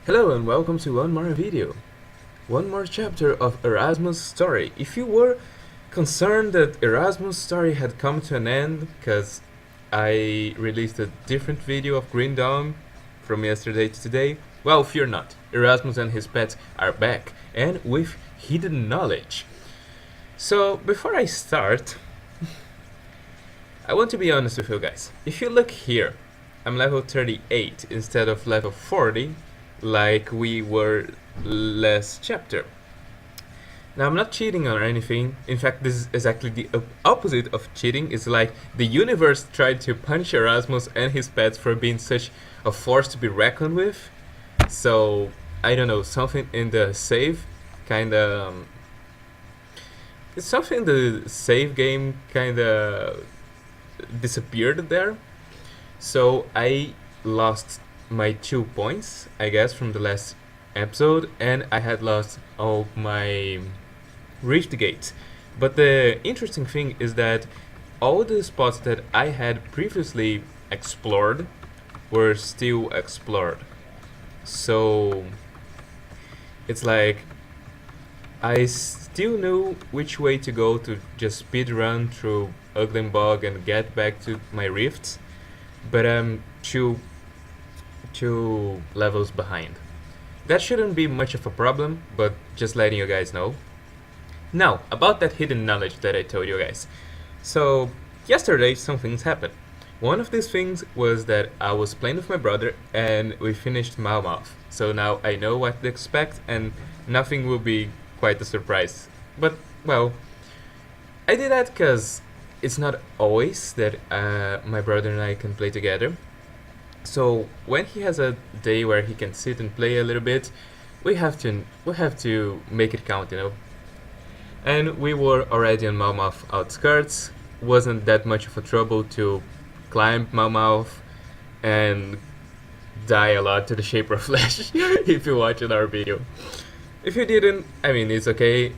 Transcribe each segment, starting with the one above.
Hello and welcome to one more video. One more chapter of Erasmus' story. If you were concerned that Erasmus' story had come to an end because I released a different video of Green Dawn from yesterday to today, well, fear not. Erasmus and his pets are back and with hidden knowledge. So before I start, I want to be honest with you guys. If you look here, I'm level 38 instead of level 40 like we were last chapter. Now I'm not cheating or anything. In fact, this is exactly the opposite of cheating. It's like the universe tried to punish Erasmus and his pets for being such a force to be reckoned with. So I don't know, something in the save kinda it's something the save game kinda disappeared there. So I lost my 2 points, I guess, from the last episode, and I had lost all my Rift Gates. But the interesting thing is that all the spots that I had previously explored were still explored. So it's like I still knew which way to go to just speed run through Ulgrim Bog and get back to my rifts, but I'm two levels behind. That shouldn't be much of a problem, but just letting you guys know. Now, about that hidden knowledge that I told you guys. So, yesterday some things happened. One of these things was that I was playing with my brother and we finished Malmouth. So now I know what to expect and nothing will be quite a surprise. But, well, I did that because it's not always that my brother and I can play together. So when he has a day where he can sit and play a little bit, we have to make it count, you know. And we were already on Malmouth outskirts. Wasn't that much of a trouble to climb Malmouth and die a lot to the Shaper of Flesh if you watched our video. If you didn't, I mean, it's okay.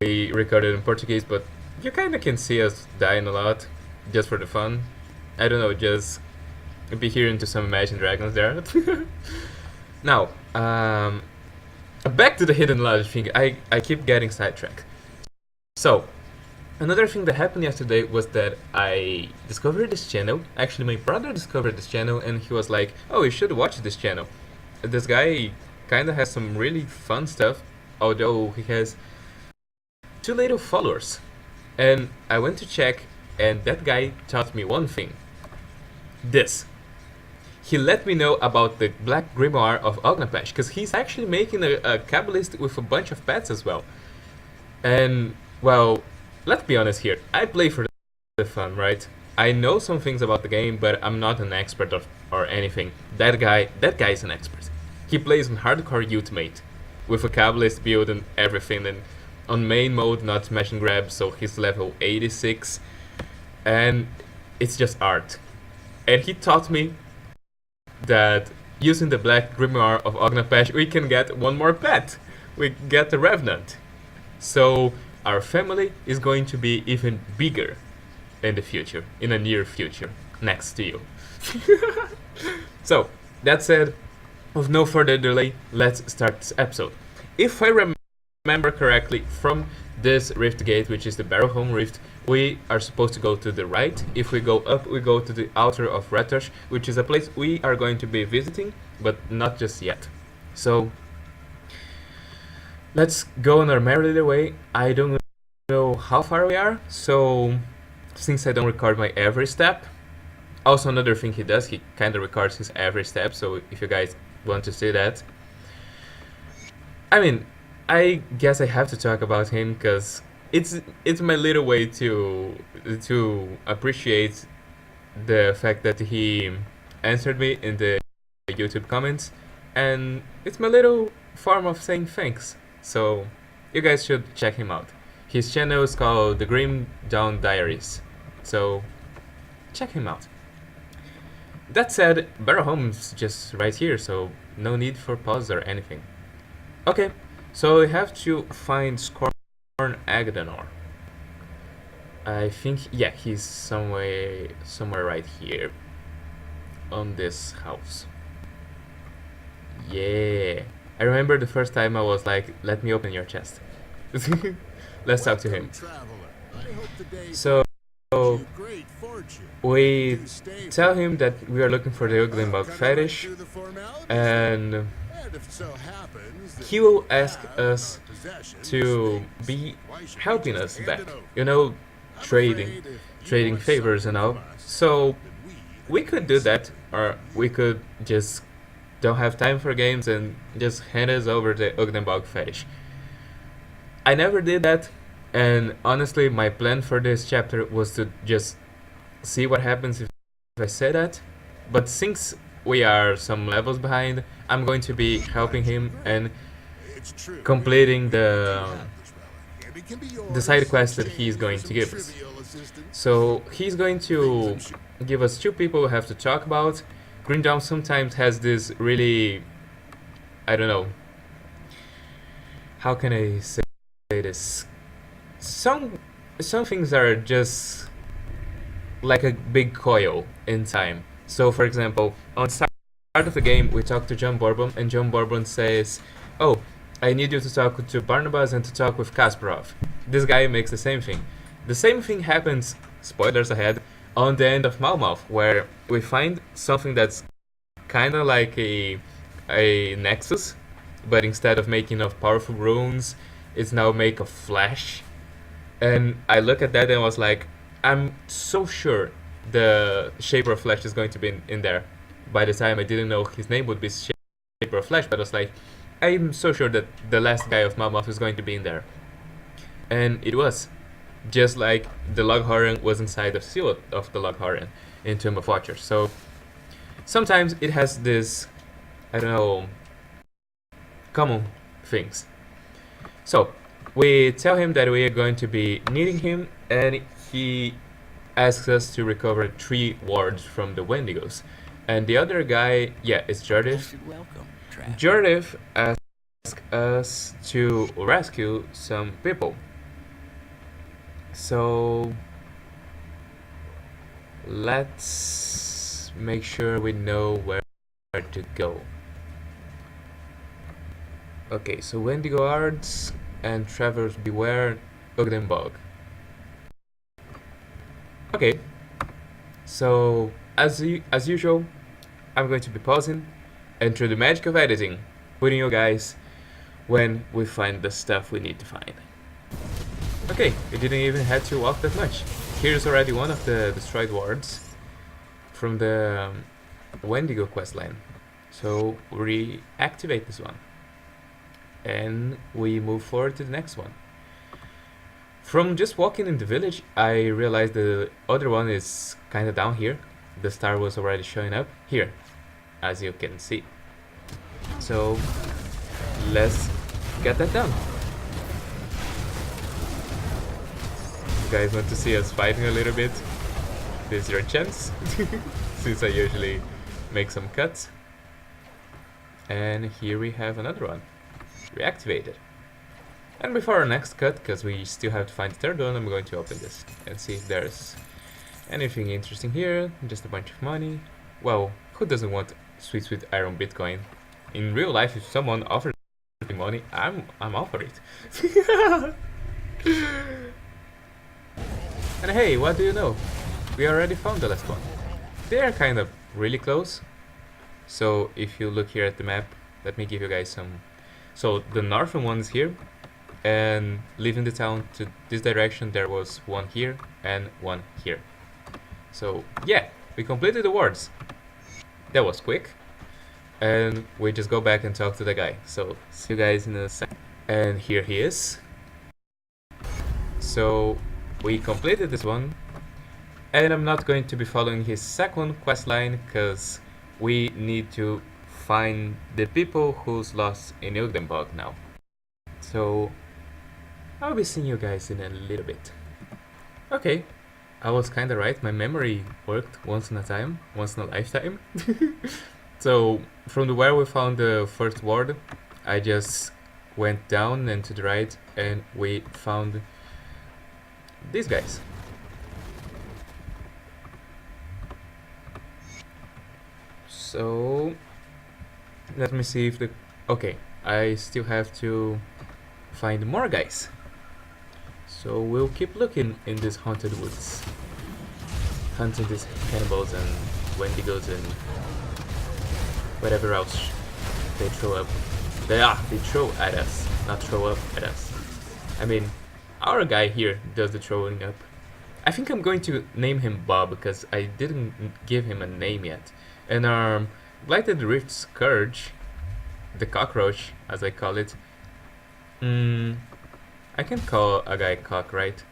We recorded in Portuguese, but you kinda can see us dying a lot just for the fun. I don't know, just be hearing to some Imagine Dragons there. Now, back to the hidden knowledge thing. I keep getting sidetracked. So, another thing that happened yesterday was that I discovered this channel. Actually, my brother discovered this channel and he was like, oh, you should watch this channel. This guy kinda has some really fun stuff, although he has too little followers. And I went to check and that guy taught me one thing. This. He let me know about the Black Grimoire of Ognapesh, because he's actually making a Kabbalist with a bunch of pets as well. And, well, let's be honest here, I play for the fun, right? I know some things about the game, but I'm not an expert or anything. That guy is an expert. He plays on hardcore ultimate, with a Kabbalist build and everything, and on main mode, not smash and grab, so he's level 86, and it's just art. And he taught me that using the Black Grimoire of Ognapesh, we can get one more pet. We get the Revenant. So our family is going to be even bigger in the future, in the near future, next to you. So, that said, with no further delay, let's start this episode. If I remember correctly, from this rift gate, which is the Barrowhome Rift, we are supposed to go to the right. If we go up, we go to the Altar of Retosh, which is a place we are going to be visiting, but not just yet. So, let's go on our merry way. I don't know how far we are, so since I don't record my every step. Also, another thing he does, he kinda records his every step, so if you guys want to see that. I mean, I guess I have to talk about him because it's my little way to appreciate the fact that he answered me in the YouTube comments, and it's my little form of saying thanks. So you guys should check him out. His channel is called the Dawn Diaries. So check him out. That said, Barrowhome's just right here, so no need for pause or anything. Okay. So we have to find Scorn Agdanor. I think, yeah, he's somewhere right here on this house. Yeah. I remember the first time I was like, let me open your chest. Let's talk to him. So we tell him that we are looking for the Ulgrim bug fetish, and he will ask us to be helping us back. You know, trading favors and all. So we could do that, or we could just don't have time for games and just hand us over the Ulgrim fetish. I never did that, and honestly, my plan for this chapter was to just see what happens if I say that. But since we are some levels behind, I'm going to be helping him and completing the side quest that he's going to give us. So he's going to give us two people we have to talk about. Green Dawn sometimes has this really, I don't know, how can I say this? Some things are just like a big coil in time. So for example, on the start of the game we talk to John Bourbon, and John Bourbon says, oh, I need you to talk to Barnabas and to talk with Kasparov. This guy makes the same thing. The same thing happens, spoilers ahead, on the end of Malmouth, where we find something that's kinda like a nexus, but instead of making of powerful runes, it's now made of flesh. And I look at that and was like, I'm so sure the Shaper of Flesh is going to be in there. By the time I didn't know his name would be Shaper of Flesh, but I was like, I'm so sure that the last guy of Malmouth is going to be in there. And it was. Just like the Loghorn was inside the seal of the Loghorn in Tomb of Watchers. So sometimes it has this, I don't know, common things. So we tell him that we are going to be needing him, and he asks us to recover 3 wards from the Wendigos. And the other guy, yeah, it's Jardif. Jardif asks us to rescue some people. So let's make sure we know where to go. Okay, so Wendigo Arts and Travelers Beware, Ulgrim Bog. Okay, so as usual, I'm going to be pausing, and through the magic of editing, putting you guys when we find the stuff we need to find. Okay, we didn't even have to walk that much. Here's already one of the destroyed wards from the Wendigo questline. So we reactivate this one, and we move forward to the next one. From just walking in the village, I realized the other one is kinda down here. The star was already showing up here, as you can see. So let's get that done. You guys want to see us fighting a little bit? This is your chance, since I usually make some cuts. And here we have another one, reactivated. And before our next cut, because we still have to find the third one, I'm going to open this and see if there's anything interesting here. Just a bunch of money. Well, who doesn't want sweet iron Bitcoin? In real life, if someone offers me money, I'm all for it. And hey, what do you know? We already found the last one. They are kind of really close. So if you look here at the map, let me give you guys some. So the northern one is here, and leaving the town to this direction, there was one here and one here. So yeah, we completed the wards. That was quick. And we just go back and talk to the guy. So see you guys in a sec. And here he is. So we completed this one, and I'm not going to be following his second quest line because we need to find the people who's lost in Ulgrim Bog now. So I'll be seeing you guys in a little bit. Okay, I was kinda right, my memory worked once in a lifetime. So from where we found the first ward, I just went down and to the right, and we found these guys. So let me see if the... Okay, I still have to find more guys. So we'll keep looking in these haunted woods, hunting these cannibals and wendigos and whatever else they throw up. They throw at us, not throw up at us. I mean, our guy here does the throwing up. I think I'm going to name him Bob because I didn't give him a name yet. And our Blighted Rift Scourge, the cockroach, as I call it. I can call a guy Cock, right?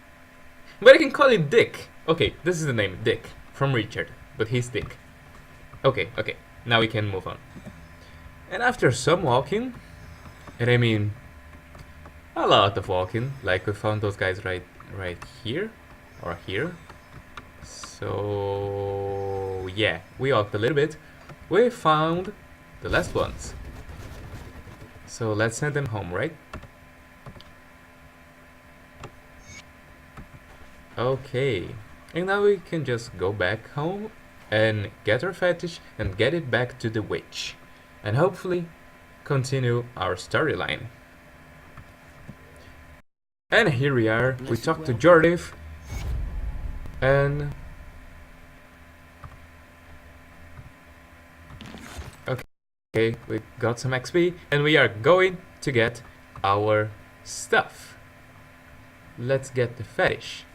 But I can call him Dick. Okay, this is the name, Dick, from Richard, but he's Dick. Okay, now we can move on. And after some walking, and I mean a lot of walking, like we found those guys right here, or here. So yeah, we walked a little bit. We found the last ones. So let's send them home, right? Okay, and now we can just go back home and get our fetish and get it back to the witch. And hopefully continue our storyline. And here we are, we talked to Jordif, and okay, we got some XP, and we are going to get our stuff. Let's get the fetish.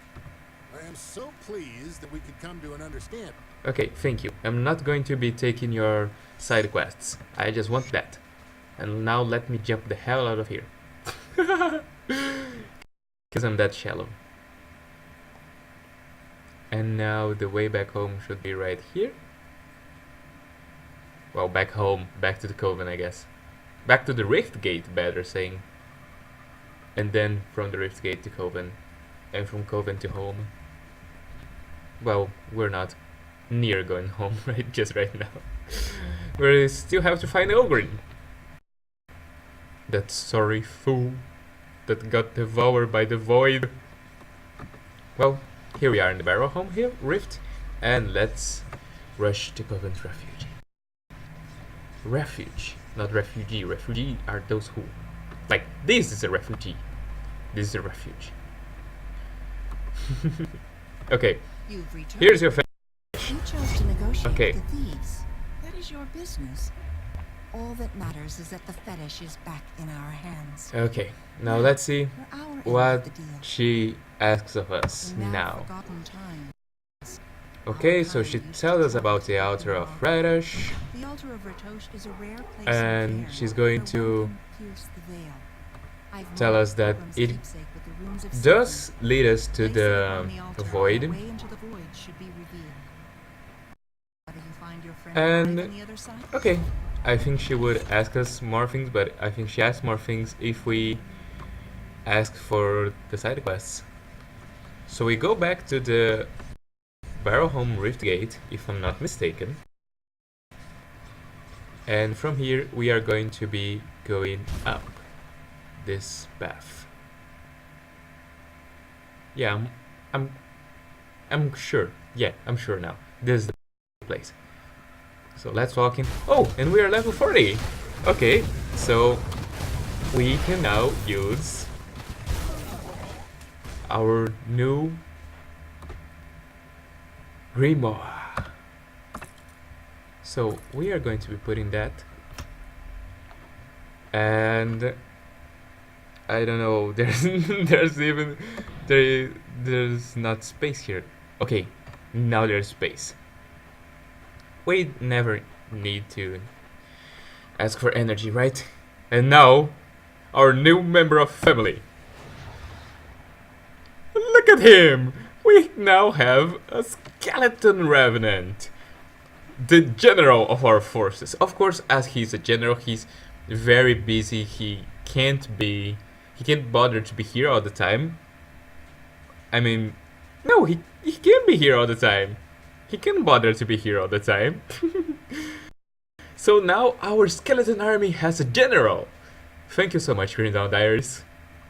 I am so pleased that we could come to an understanding. Okay, thank you. I'm not going to be taking your side quests. I just want that. And now let me jump the hell out of here. Because I'm that shallow. And now the way back home should be right here. Well, back home, back to the Coven, I guess. Back to the Rift Gate, better saying. And then from the Rift Gate to Coven. And from Coven to home. Well, we're not near going home just right now. We still have to find Ulgrim. That sorry fool that got devoured by the void. Well, here we are in the Barrow Home here, Rift, and let's rush to Coven's Refuge. Refuge, not refugee. Refugee are those who, like, this is a refugee. This is a refuge. Okay, here's your You chose to negotiate okay. with the thieves. That is your business. All that matters is that the fetish is back in our hands. Okay, now let's see For our end what of the deal. she asks of us In now. forgotten times, Okay, so she tells us about the altar of Ratosh, the altar of Ratosh is a rare place and in Faerun she's going where to one can pierce the veil. I've tell marked us that Ulgrim's it keepsake with the runes of does Satan. lead us to Place it the upon the altar, and void, the way into the void should be revealed. How do you find your friend and alive on the other side? okay, I think she would ask us more things, but I think she asks more things if we ask for the side quests. So we go back to the Barrowhome Rift Gate, if I'm not mistaken. And from here we are going to be going up this path. Yeah, I'm sure. Yeah, I'm sure now. This is the place. So let's walk in. Oh, and we are level 40. Okay, so we can now use our new Grimoire. So we are going to be putting that, and I don't know. There's not space here. Okay, now there's space. We never need to ask for energy, right? And now, our new member of family. Look at him! We now have a skeleton revenant. The general of our forces. Of course, as he's a general, he's very busy. He can't bother to be here all the time. I mean, no, he can't be here all the time. He can't bother to be here all the time. So now our skeleton army has a general. Thank you so much, Dawn Diaries.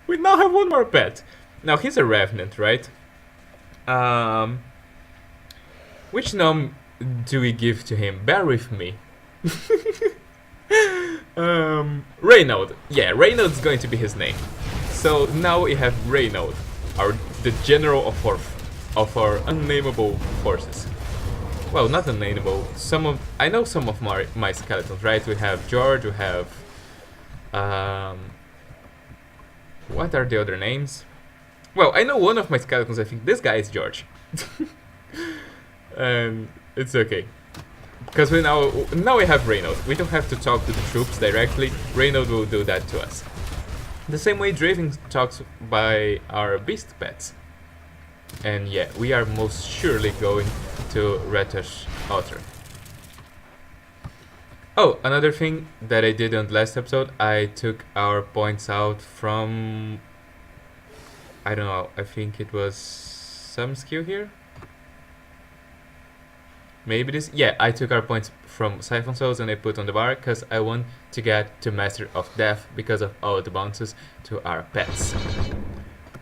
We now have one more pet. Now he's a revenant, right? Which nom do we give to him? Bear with me. Reynald. Yeah, Reynald's going to be his name. So now we have Reynald, the general of our unnameable forces. Well, not unnameable. I know some of my skeletons, right? We have George. We have what are the other names? Well, I know one of my skeletons. I think this guy is George. And it's okay. Because now we have Reynald. We don't have to talk to the troops directly. Reynald will do that to us. The same way Draven talks by our beast pets. And yeah, we are most surely going to Retosh's altar. Oh, another thing that I did on the last episode, I took our points out from... I don't know, I think it was some skill here? Maybe this? Yeah, I took our points from Siphon Souls and I put on the bar because I want to get to Master of Death because of all the bonuses to our pets.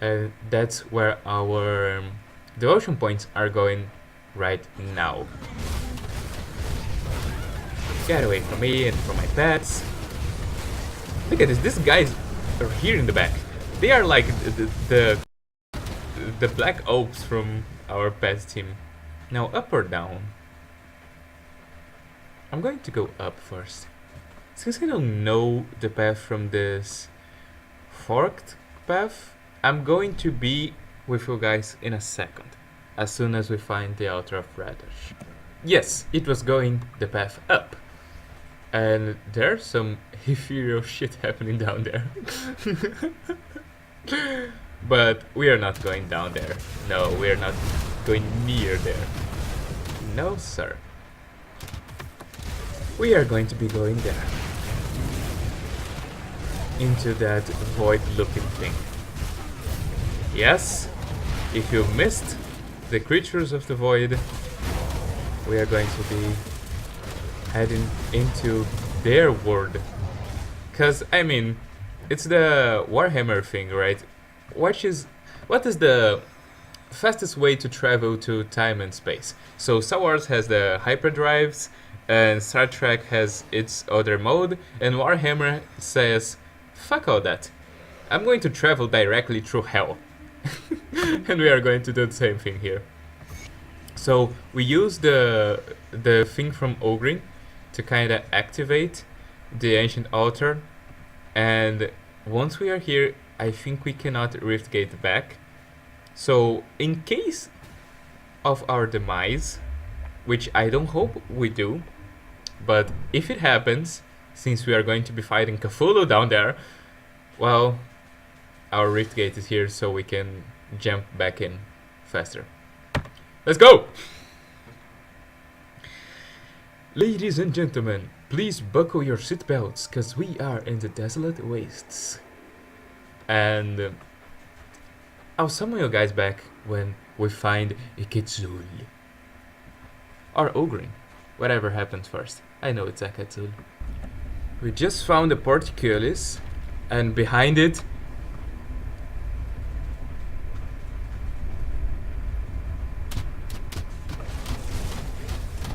And that's where our devotion points are going right now. Get away from me and from my pets. Look at this, these guys are here in the back. They are like the black oaks from our pets team. Now up or down? I'm going to go up first. Since I don't know the path from this forked path, I'm going to be with you guys in a second, as soon as we find the altar of Retosh. Yes, it was going the path up. And there's some ethereal shit happening down there. But we are not going down there. No, we are not going near there. No, sir. We are going to be going there. Into that void-looking thing. Yes, if you missed the creatures of the void, we are going to be heading into their world. Cause I mean, it's the Warhammer thing, right? What is the fastest way to travel to time and space? So Star Wars has the hyperdrives, and Star Trek has its other mode, and Warhammer says, fuck all that. I'm going to travel directly through hell. And we are going to do the same thing here. So we use the thing from Ulgrim to kind of activate the ancient altar, and once we are here, I think we cannot rift gate back. So in case of our demise, which I don't hope we do, but if it happens, since we are going to be fighting Cthulhu down there, well, our rift gate is here so we can jump back in faster. Let's go! Ladies and gentlemen, please buckle your seatbelts, cause we are in the desolate wastes. And I'll summon you guys back when we find Iketsul. Or Ulgrim. Whatever happens first. I know it's Iketsul. We just found the Porticullis, and behind it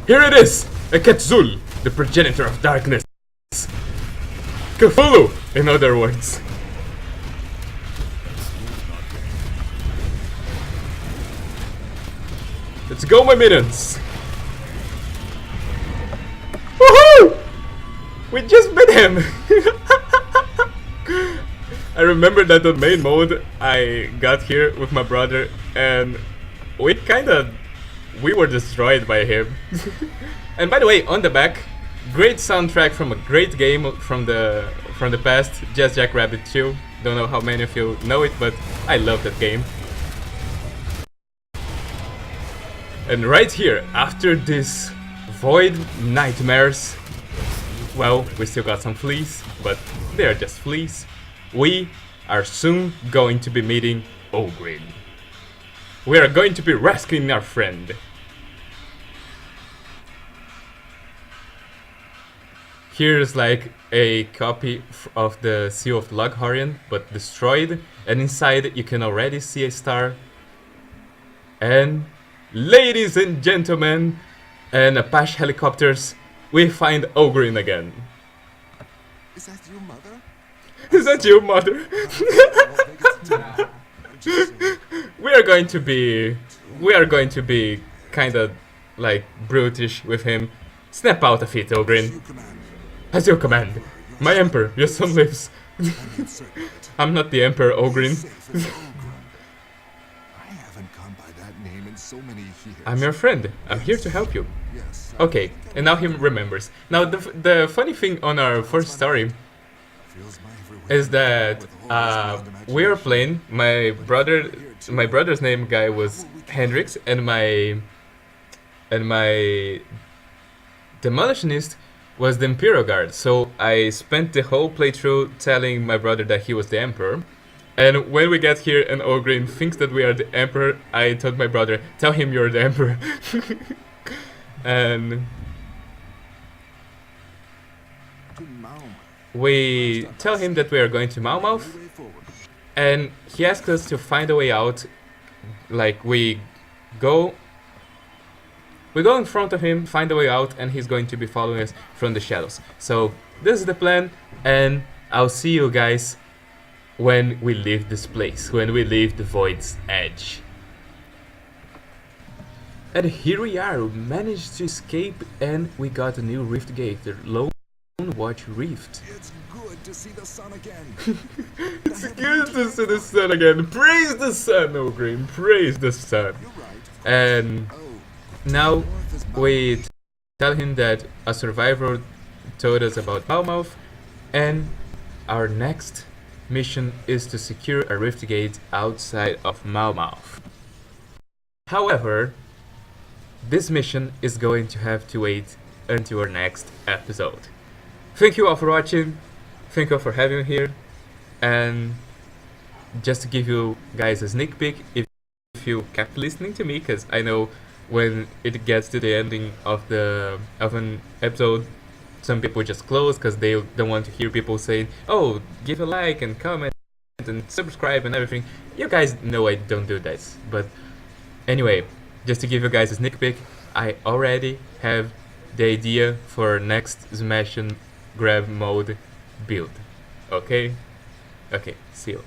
here it is! Iketsul, the progenitor of darkness. Cthulhu, in other words. Let's go, my minions! Woohoo! We just beat him! I remember that on main mode I got here with my brother and we were destroyed by him. And by the way, on the back, great soundtrack from a great game from the past, JazzG.EmptynessKoe. Don't know how many of you know it, but I love that game. And right here, after this void nightmares, well, we still got some fleas, but they are just fleas. We are soon going to be meeting Ulgrim. We are going to be rescuing our friend. Here's like a copy of the Seal of Lughorian, but destroyed, and inside you can already see a star. And ladies and gentlemen, and Apache helicopters, we find Ulgrim again. Is that your mother? Is that your mother? we are going to be kind of like brutish with him. Snap out of it, Ulgrim. As you command. My emperor, your son lives. I'm not the emperor, Ulgrim. I haven't gone by that name in so many years. I'm your friend. I'm here to help you. Yes. Okay, and now he remembers. Now the funny thing on our first story is that we are playing. My brother's name guy was Hendrix, and my demolitionist was the Imperial Guard. So I spent the whole playthrough telling my brother that he was the Emperor. And when we get here and Ulgrim thinks that we are the Emperor, I told my brother, tell him you're the Emperor. And we tell him that we are going to Malmouth, and he asks us to find a way out. Like we go in front of him, find a way out, and he's going to be following us from the shadows. So this is the plan, and I'll see you guys when we leave this place, when we leave the Void's edge. And here we are, we managed to escape, and we got a new rift gate, the Lone Watch Rift. It's good to see the sun again. It's good to see the sun again. Praise the sun, Ulgrim, praise the sun. You're right. And now we tell him that a survivor told us about Malmouth, and our next mission is to secure a rift gate outside of Malmouth. However, this mission is going to have to wait until our next episode. Thank you all for watching, thank you all for having me here, and just to give you guys a sneak peek, if you kept listening to me, because I know when it gets to the ending of an episode, some people just close because they don't want to hear people saying, oh, give a like and comment and subscribe and everything. You guys know I don't do this, but anyway, just to give you guys a sneak peek, I already have the idea for next smash and grab mode build. Okay? Okay, see you.